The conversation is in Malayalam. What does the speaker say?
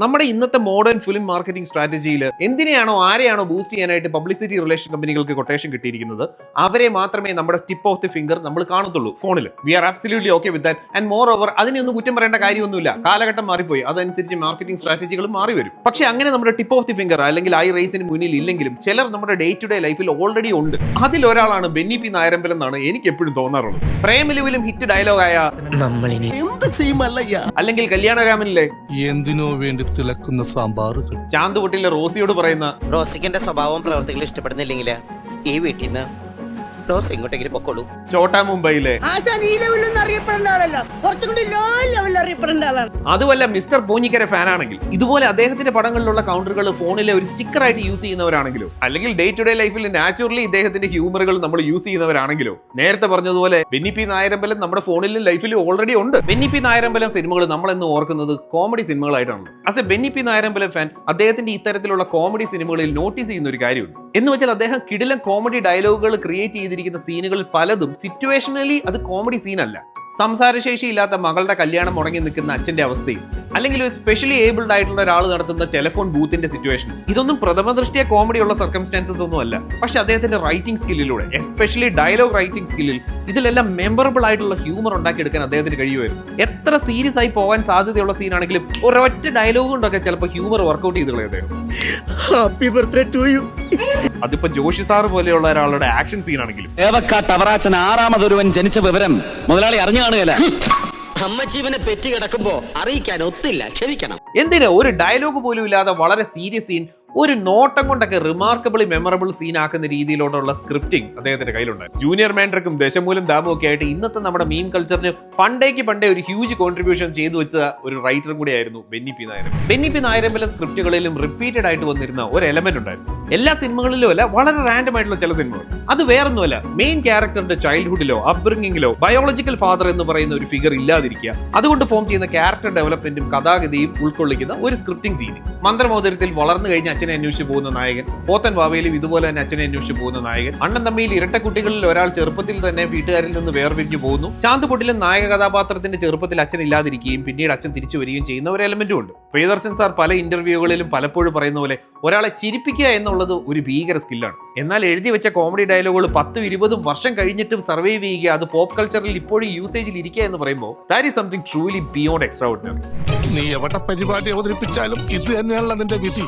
നമ്മുടെ ഇന്നത്തെ മോഡേൺ ഫിലിം മാർക്കറ്റിംഗ് സ്ട്രാറ്റജിയിൽ എന്തിനെയാണോ ആരെയാണോ ബൂസ്റ്റ് ചെയ്യാനായിട്ട് പബ്ലിസിറ്റി റിലേഷൻ കമ്പനികൾക്ക് കൊട്ടേഷൻ കിട്ടിയിരിക്കുന്നത് അവരെ മാത്രമേ നമ്മുടെ ടിപ്പ് ഓഫ് ദി ഫിംഗർ നമ്മൾ കാണത്തുള്ളൂ ഫോണിൽ. We are absolutely okay with that. And moreover അതിനൊന്നും കുറ്റം പറയേണ്ട കാര്യമൊന്നുമില്ല. കാലഘട്ടം മാറിപ്പോയി, അതനുസരിച്ച് മാർക്കറ്റിംഗ് സ്ട്രാറ്റജികൾ മാറി വരും. പക്ഷേ അങ്ങനെ നമ്മുടെ ടിപ്പ് ഓഫ് ദി ഫിംഗർ അല്ലെങ്കിൽ ഐ റേസിന് മുന്നിൽ ഇല്ലെങ്കിലും ചിലർ നമ്മുടെ ഡേ ടു ഡേ ലൈഫിൽ ഓൾറെഡി ഉണ്ട്. അതിലൊരാളാണ് ബെന്നി പി നായരമ്പലം എന്നാണ് എനിക്ക് എപ്പോഴും തോന്നാറുള്ളത്. പ്രേമലുവിലും ഹിറ്റ് ഡയലോഗായ അല്ലെങ്കിൽ കല്യാണരാമനിലെ എന്തിനോ വേണ്ടി തിളക്കുന്ന സാമ്പാറുകൾ, ചാന്തുപൊട്ടിലെ റോസിയോട് പറയുന്ന റോസിക്കിന്റെ സ്വഭാവവും പ്രവർത്തികളും ഇഷ്ടപ്പെടുന്നില്ലെങ്കിൽ ഈ വീട്ടിൽ നിന്ന് റോസ് എങ്ങോട്ടെങ്കിലും പൊക്കോളൂ. ചോട്ടാ മുംബൈയിലെ അതുമല്ല മിസ്റ്റർ പൂഞ്ഞിക്കര ഫാനാണെങ്കിൽ ഇതുപോലെ അദ്ദേഹത്തിന്റെ പടങ്ങളിലുള്ള കൗണ്ടറുകൾ ഫോണിലെ ഒരു സ്റ്റിക്കർ ആയിട്ട് യൂസ് ചെയ്യുന്നവരാണെങ്കിലോ അല്ലെങ്കിൽ ഡേ ടു ഡേ ലൈഫിൽ നാച്ചുറലി ഇദ്ദേഹത്തിന്റെ ഹ്യൂമറുകൾ നമ്മൾ യൂസ് ചെയ്യുന്നവരാണെങ്കിലോ നേരത്തെ പറഞ്ഞതുപോലെ ബെന്നി പി നായരമ്പലം നമ്മുടെ ഫോണിലും ലൈഫിലും ഓൾറെഡി ഉണ്ട്. ബെന്നി പി നായരമ്പലം സിനിമകൾ നമ്മൾ എന്ന് ഓർക്കുന്നത് കോമഡി സിനിമകളായിട്ടാണ്. As a Benny P Nayarambalam fan അദ്ദേഹത്തിന്റെ ഇത്തരത്തിലുള്ള കോമഡി സിനിമകളിൽ നോട്ടീസ് ചെയ്യുന്ന ഒരു കാര്യമുണ്ട്. എന്ന് വെച്ചാൽ അദ്ദേഹം കിടിലൻ കോമഡി ഡയലോഗുകൾ ക്രിയേറ്റ് ചെയ്തിരിക്കുന്ന സീനുകളിൽ പലതും സിറ്റുവേഷനലി അത് കോമഡി സീനല്ല. സംസാരശേഷി ഇല്ലാത്ത മകളുടെ കല്യാണം മുടങ്ങി നിൽക്കുന്ന അച്ഛന്റെ അവസ്ഥയും അല്ലെങ്കിൽ ഒരു സ്പെഷ്യലി ഏബിൾഡ് ആയിട്ടുള്ള ഒരാൾ നടത്തുന്ന ടെലിഫോൺ ബൂത്തിന്റെ സിറ്റുവേഷൻ, ഇതൊന്നും പ്രഥമ ദൃഷ്ടിയ കോമഡിയുള്ള സർക്കംസ്റ്റാൻസസ് ഒന്നും അല്ല. പക്ഷെ അദ്ദേഹത്തിന്റെ റൈറ്റിംഗ് സ്കില്ലിലൂടെ, എസ്പെഷ്യലി ഡയലോഗ് റൈറ്റിംഗ് സ്കില്ലിൽ ഇതിലെല്ലാം മെമ്മറബിൾ ആയിട്ടുള്ള ഹ്യൂമർ ഉണ്ടാക്കിയെടുക്കാൻ അദ്ദേഹത്തിന് കഴിയുമായിരുന്നു. എത്ര സീരിയസ് ആയി പോകാൻ സാധ്യതയുള്ള സീനാണെങ്കിലും ഒരൊറ്റ ഡയലോഗ് കൊണ്ടൊക്കെ ചിലപ്പോൾ ഹ്യൂമർ വർക്ക്ഔട്ട് ചെയ്ത് കളയായിരുന്നു. അതിപ്പോ ജോഷി സാർ പോലെയുള്ള ഒരാളുടെ ആക്ഷൻ സീനാണെങ്കിലും ടവറാച്ചൻ ആറാമതൊരുവൻ ജനിച്ച വിവരം മുതലാളി അറിഞ്ഞു കാണുകയല്ല. അമ്മജീവനെ പെറ്റി കിടക്കുമ്പോ അറിയിക്കാൻ ഒത്തില്ല, ക്ഷമിക്കണം. എന്തിനാ ഒരു ഡയലോഗ് പോലും ഇല്ലാതെ വളരെ സീരിയസ് സീൻ ഒരു നോട്ടം കൊണ്ടൊക്കെ റിമാർക്കബിളി മെമ്മറബിൾ സീൻ ആക്കുന്ന രീതിയിലോട്ടുള്ള സ്ക്രിപ്റ്റിംഗ് അദ്ദേഹത്തിന്റെ കയ്യിലുണ്ടായിരുന്നു. ജൂനിയർ മാൻഡ്രക്കും ദശമൂലം ദാമും ഒക്കെ ആയിട്ട് ഇന്നത്തെ നമ്മുടെ മീം കൾച്ചറിന് പണ്ടേ ഒരു ഹ്യൂജ് കോൺട്രിബ്യൂഷൻ ചെയ്തു വെച്ച ഒരു റൈറ്ററും കൂടിയായിരുന്നു ബെന്നി പി നായരമ്പലം. ബെന്നി പി നായരമ്പലം സ്ക്രിപ്റ്റുകളിലും റിപ്പീറ്റഡ് ആയിട്ട് വന്നിരുന്ന ഒരു എലമെന്റ് ഉണ്ടായിരുന്നു. എല്ലാ സിനിമകളിലും അല്ല, വളരെ റാൻഡം ആയിട്ടുള്ള ചില സിനിമകൾ. അത് വേറൊന്നുമല്ല, മെയിൻ ക്യാരക്ടറിന്റെ ചൈൽഡ്ഹുഡിലോ അപ്ബ്രിംഗിങ്ങിലോ ബയോളജിക്കൽ ഫാദർ എന്ന് പറയുന്ന ഒരു ഫിഗർ ഇല്ലാതിരിക്കുക, അതുകൊണ്ട് ഫോം ചെയ്യുന്ന ക്യാരക്ടർ ഡെവലപ്മെന്റും കഥാഗതിയും ഉൾക്കൊള്ളിക്കുന്ന ഒരു സ്ക്രിപ്റ്റിംഗ് രീതി. മന്ത്രമോദരത്തിൽ വളർന്നു കഴിഞ്ഞ അച്ഛനെ അന്വേഷിച്ച് പോകുന്ന നായകൻ, പോത്തൻ വാവയിലും ഇതുപോലെ തന്നെ അച്ഛനെ അന്വേഷിച്ച് പോകുന്ന നായകൻ, അണ്ണൻ തമ്മിൽ ഇരട്ട കുട്ടികളിൽ ഒരാൾ ചെറുപ്പത്തിൽ തന്നെ വീട്ടുകാരിൽ നിന്ന് വേർപിരിഞ്ഞു പോകുന്നു. ചാന്തുപൊട്ടിലും നായക കഥാപാത്രത്തിന്റെ ചെറുപ്പത്തിൽ അച്ഛൻ ഇല്ലാതിരിക്കുകയും പിന്നീട് അച്ഛൻ തിരിച്ചു വരികയും ചെയ്യുന്ന ഒരു എലമെന്റും ഉണ്ട്. പ്രിയദർശൻ സാർ പല ഇന്റർവ്യൂകളിലും പലപ്പോഴും പറയുന്ന പോലെ ഒരാളെ ചിരിപ്പിക്കുക എന്നുള്ളത് ഒരു ഭീകര സ്കില്ലാണ്. എന്നാൽ എഴുതി വെച്ച കോമഡി ഡയലോഗുകൾ 10-20 വർഷം കഴിഞ്ഞിട്ടും സർവൈവ് ചെയ്യുക, അത് പോപ്പ് കൾച്ചറിൽ ഇപ്പോഴും യൂസേജിൽ ഇരിക്കുക എന്ന് പറയുമ്പോൾ that is something truly beyond extra ordinary. നീ എവിടെ പരിപാടി അവതരിപ്പിച്ചാലും ഇത് തന്നെയാണല്ലോ നിന്റെ വിധി.